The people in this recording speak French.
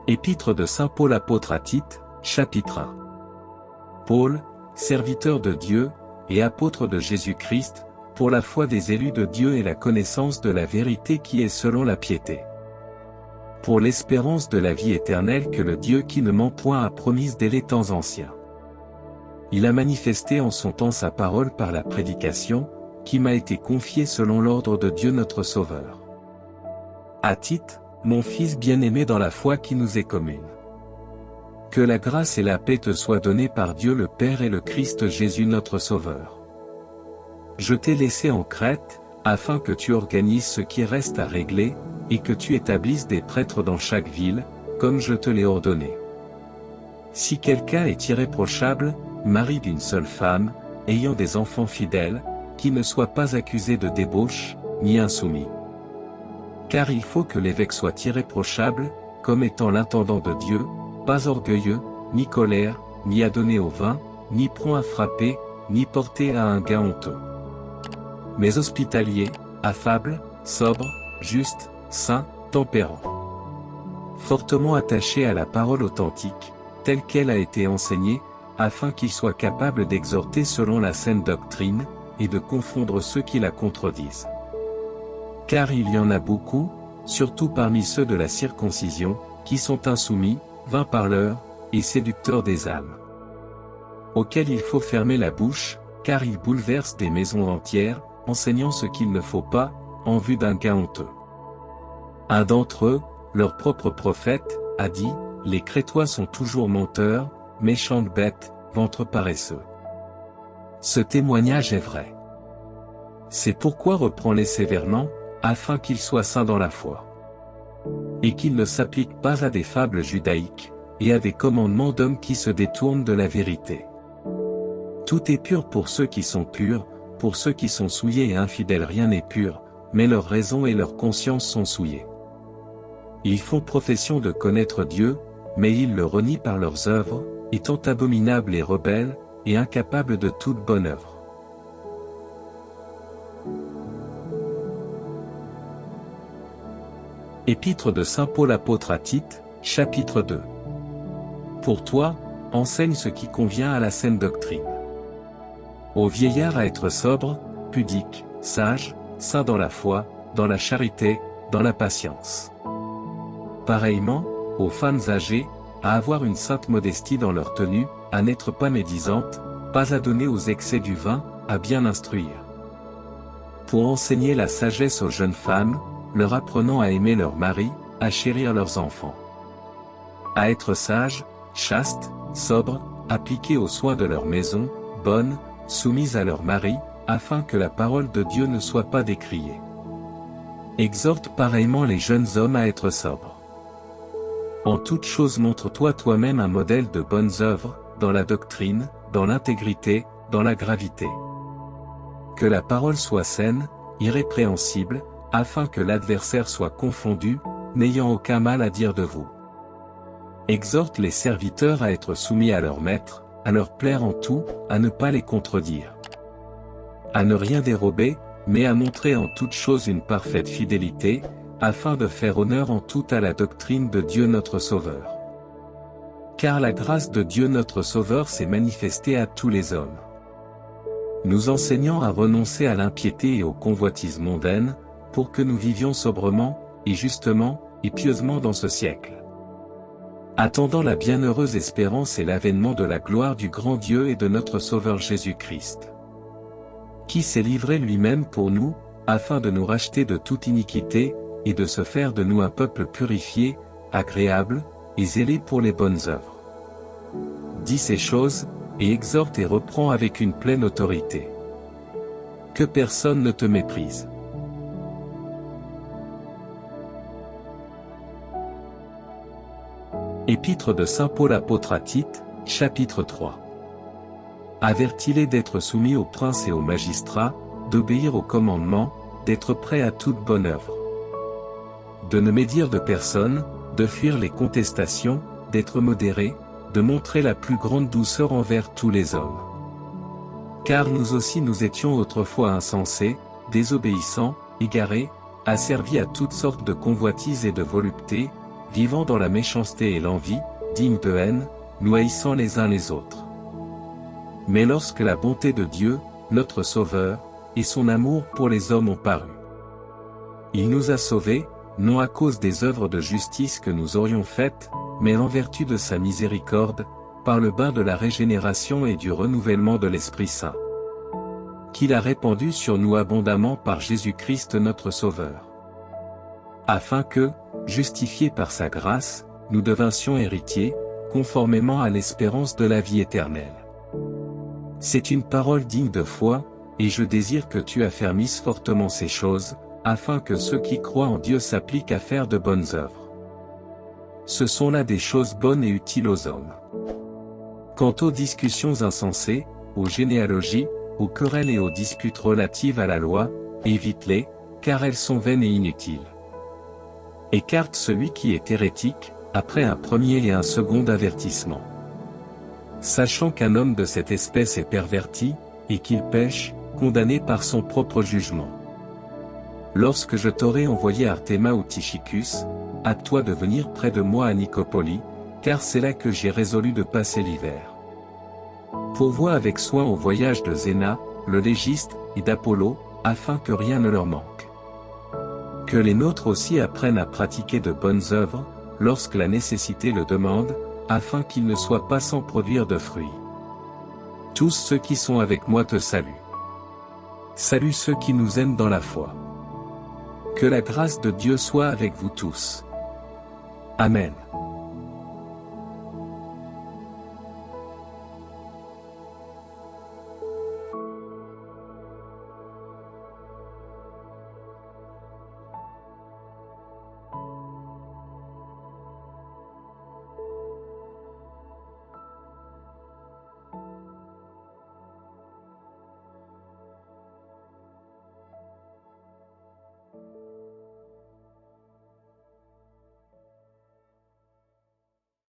Épître de saint Paul apôtre à Tite, chapitre 1. Paul, serviteur de Dieu, et apôtre de Jésus-Christ, pour la foi des élus de Dieu et la connaissance de la vérité qui est selon la piété. Pour l'espérance de la vie éternelle que le Dieu qui ne ment point a promise dès les temps anciens. Il a manifesté en son temps sa parole par la prédication, qui m'a été confiée selon l'ordre de Dieu notre Sauveur. À Tite, mon fils bien-aimé dans la foi qui nous est commune. Que la grâce et la paix te soient données par Dieu le Père et le Christ Jésus notre Sauveur. Je t'ai laissé en Crète, afin que tu organises ce qui reste à régler, et que tu établisses des prêtres dans chaque ville, comme je te l'ai ordonné. Si quelqu'un est irréprochable, mari d'une seule femme, ayant des enfants fidèles, qui ne soit pas accusé de débauche, ni insoumis. Car il faut que l'évêque soit irréprochable, comme étant l'intendant de Dieu, pas orgueilleux, ni colère, ni adonné au vin, ni prompt à frapper, ni porté à un gain honteux. Mais hospitalier, affable, sobre, juste, saint, tempérant. Fortement attaché à la parole authentique, telle qu'elle a été enseignée, afin qu'il soit capable d'exhorter selon la saine doctrine, et de confondre ceux qui la contredisent. Car il y en a beaucoup, surtout parmi ceux de la circoncision, qui sont insoumis, vains parleurs, et séducteurs des âmes. Auxquels il faut fermer la bouche, car ils bouleversent des maisons entières, enseignant ce qu'il ne faut pas, en vue d'un gain honteux. Un d'entre eux, leur propre prophète, a dit, « Les Crétois sont toujours menteurs, méchantes bêtes, ventres paresseux. » Ce témoignage est vrai. C'est pourquoi reprends-les sévèrement, afin qu'ils soient saints dans la foi. Et qu'ils ne s'appliquent pas à des fables judaïques, et à des commandements d'hommes qui se détournent de la vérité. Tout est pur pour ceux qui sont purs, pour ceux qui sont souillés et infidèles rien n'est pur, mais leur raison et leur conscience sont souillées. Ils font profession de connaître Dieu, mais ils le renient par leurs œuvres, étant abominables et rebelles, et incapables de toute bonne œuvre. Épître de saint Paul apôtre à Tite, chapitre 2. Pour toi, enseigne ce qui convient à la saine doctrine. Aux vieillards à être sobres, pudiques, sages, saints dans la foi, dans la charité, dans la patience. Pareillement, aux femmes âgées, à avoir une sainte modestie dans leur tenue, à n'être pas médisantes, pas adonnées aux excès du vin, à bien instruire. Pour enseigner la sagesse aux jeunes femmes, leur apprenant à aimer leur mari, à chérir leurs enfants. À être sages, chastes, sobres, appliqués aux soins de leur maison, bonnes, soumises à leur mari, afin que la parole de Dieu ne soit pas décriée. Exhorte pareillement les jeunes hommes à être sobres. En toute chose montre-toi toi-même un modèle de bonnes œuvres, dans la doctrine, dans l'intégrité, dans la gravité. Que la parole soit saine, irrépréhensible, afin que l'adversaire soit confondu, n'ayant aucun mal à dire de vous. Exhorte les serviteurs à être soumis à leur maître, à leur plaire en tout, à ne pas les contredire. À ne rien dérober, mais à montrer en toute chose une parfaite fidélité, afin de faire honneur en tout à la doctrine de Dieu notre Sauveur. Car la grâce de Dieu notre Sauveur s'est manifestée à tous les hommes, nous enseignant à renoncer à l'impiété et aux convoitises mondaines, pour que nous vivions sobrement, et justement, et pieusement dans ce siècle. Attendant la bienheureuse espérance et l'avènement de la gloire du grand Dieu et de notre Sauveur Jésus-Christ, qui s'est livré lui-même pour nous, afin de nous racheter de toute iniquité, et de se faire de nous un peuple purifié, agréable, et zélé pour les bonnes œuvres. Dis ces choses, et exhorte et reprends avec une pleine autorité. Que personne ne te méprise. Épître de saint Paul apôtre à Tite, chapitre 3. Avertis-les d'être soumis aux princes et aux magistrats, d'obéir aux commandements, d'être prêts à toute bonne œuvre. De ne médire de personne, de fuir les contestations, d'être modéré, de montrer la plus grande douceur envers tous les hommes. Car nous aussi nous étions autrefois insensés, désobéissants, égarés, asservis à toutes sortes de convoitises et de voluptés, vivant dans la méchanceté et l'envie, dignes de haine, nous haïssant les uns les autres. Mais lorsque la bonté de Dieu, notre Sauveur, et son amour pour les hommes ont paru, il nous a sauvés, non à cause des œuvres de justice que nous aurions faites, mais en vertu de sa miséricorde, par le bain de la régénération et du renouvellement de l'Esprit Saint, qu'il a répandu sur nous abondamment par Jésus-Christ notre Sauveur. Afin que, justifiés par sa grâce, nous devinssions héritiers, conformément à l'espérance de la vie éternelle. C'est une parole digne de foi, et je désire que tu affermisses fortement ces choses, afin que ceux qui croient en Dieu s'appliquent à faire de bonnes œuvres. Ce sont là des choses bonnes et utiles aux hommes. Quant aux discussions insensées, aux généalogies, aux querelles et aux disputes relatives à la loi, évite-les, car elles sont vaines et inutiles. Écarte celui qui est hérétique, après un premier et un second avertissement. Sachant qu'un homme de cette espèce est perverti, et qu'il pêche, condamné par son propre jugement. Lorsque je t'aurai envoyé Artéma ou Tychicus, hâte-toi de venir près de moi à Nicopoli, car c'est là que j'ai résolu de passer l'hiver. Pourvois avec soin au voyage de Zéna, le légiste, et d'Apollo, afin que rien ne leur manque. Que les nôtres aussi apprennent à pratiquer de bonnes œuvres, lorsque la nécessité le demande, afin qu'ils ne soient pas sans produire de fruits. Tous ceux qui sont avec moi te saluent. Salue ceux qui nous aiment dans la foi. Que la grâce de Dieu soit avec vous tous. Amen.